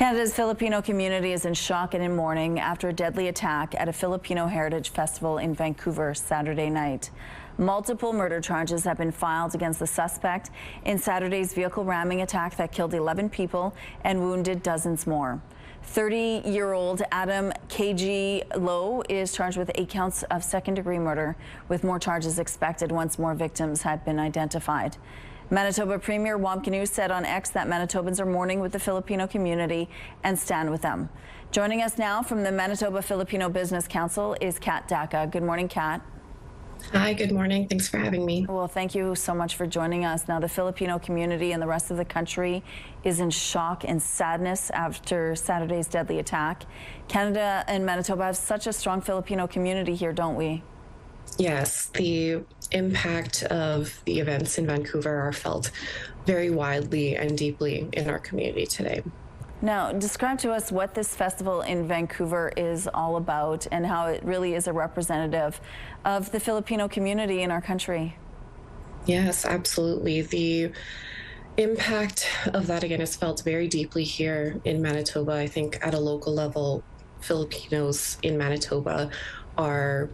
Canada's Filipino community is in shock and in mourning after a deadly attack at a Filipino heritage festival in Vancouver Saturday night. Multiple murder charges have been filed against the suspect in Saturday's vehicle ramming attack that killed 11 people and wounded dozens more. 30-year-old Adam K.G. Lowe is charged with 8 counts of second-degree murder, with more charges expected once more victims had been identified. Manitoba Premier Wamkanu said on X that Manitobans are mourning with the Filipino community and stand with them. Joining us now from the Manitoba Filipino Business Council is Daaca. Good morning, Kat. Hi, good morning. Thanks for having me. Well, thank you so much for joining us. Now, the Filipino community and the rest of the country is in shock and sadness after Saturday's deadly attack. Canada and Manitoba have such a strong Filipino community here, don't we? Yes, the impact of the events in Vancouver are felt very widely and deeply in our community today. Now, describe to us what this festival in Vancouver is all about and how it really is a representative of the Filipino community in our country. Yes, absolutely. The impact of that, again, is felt very deeply here in Manitoba. I think at a local level, Filipinos in Manitoba are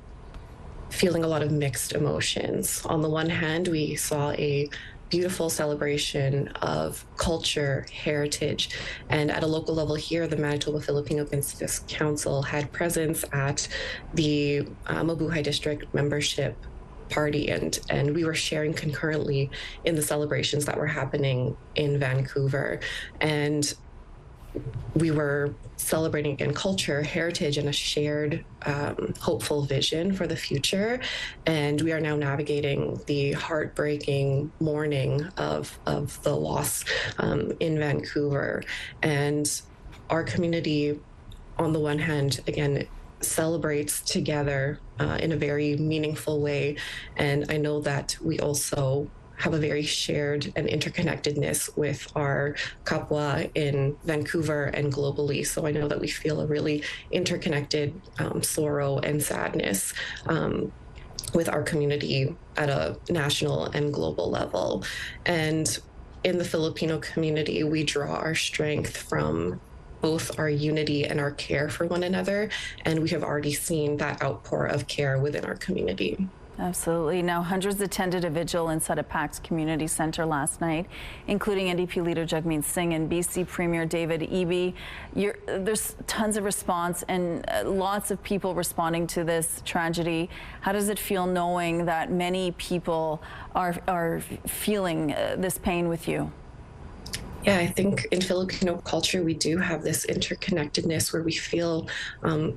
feeling a lot of mixed emotions. On the one hand, we saw a beautiful celebration of culture, heritage, and at a local level here, the Manitoba Filipino Business Council had presence at the Mabuhay District membership party, and we were sharing concurrently in the celebrations that were happening in Vancouver. And we were celebrating again culture, heritage, and a shared hopeful vision for the future. And we are now navigating the heartbreaking mourning of the loss in Vancouver. And our community, on the one hand, again, celebrates together in a very meaningful way. And I know that we also have a very shared and interconnectedness with our kapwa in Vancouver and globally. So I know that we feel a really interconnected sorrow and sadness with our community at a national and global level. And in the Filipino community, we draw our strength from both our unity and our care for one another. And we have already seen that outpour of care within our community. Absolutely. Now, hundreds attended a vigil inside a packed community center last night, including NDP leader Jagmeet Singh and BC Premier David Eby. There's tons of response and lots of people responding to this tragedy. How does it feel knowing that many people are feeling this pain with you? Yeah, I think in Filipino culture, we do have this interconnectedness where we feel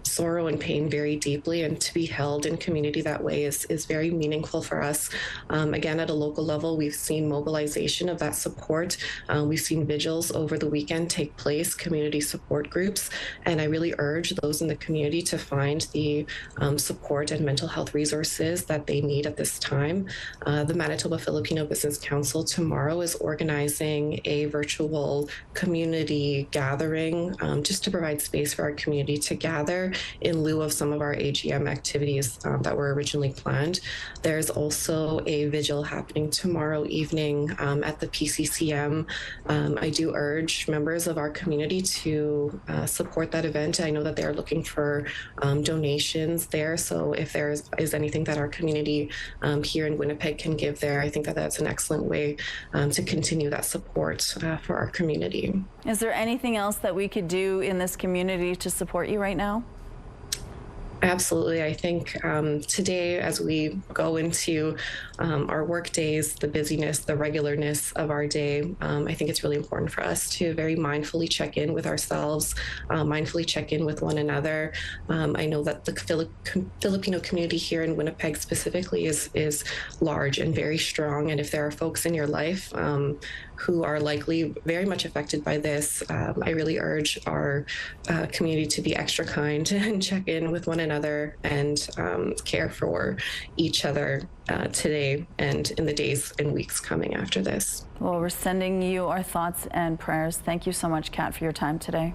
sorrow and pain very deeply, and to be held in community that way is very meaningful for us. Again, at a local level, we've seen mobilization of that support. We've seen vigils over the weekend take place, community support groups, and I really urge those in the community to find the support and mental health resources that they need at this time. The Manitoba Filipino Business Council tomorrow is organizing a virtual community gathering just to provide space for our community to gather in lieu of some of our AGM activities that were originally planned. There's also a vigil happening tomorrow evening at the PCCM. I do urge members of our community to support that event. I know that they're looking for donations there, so if there is anything that our community here in Winnipeg can give there, I think that that's an excellent way to continue that support for our community. Is there anything else that we could do in this community to support you right now? Absolutely. I think today, as we go into our work days, the busyness, the regularness of our day, I think it's really important for us to very mindfully check in with ourselves, mindfully check in with one another. I know that the Filipino community here in Winnipeg specifically is large and very strong. And if there are folks in your life who are likely very much affected by this, I really urge our community to be extra kind and check in with one another and care for each other today and in the days and weeks coming after this. Well, we're sending you our thoughts and prayers. Thank you so much, Kat, for your time today.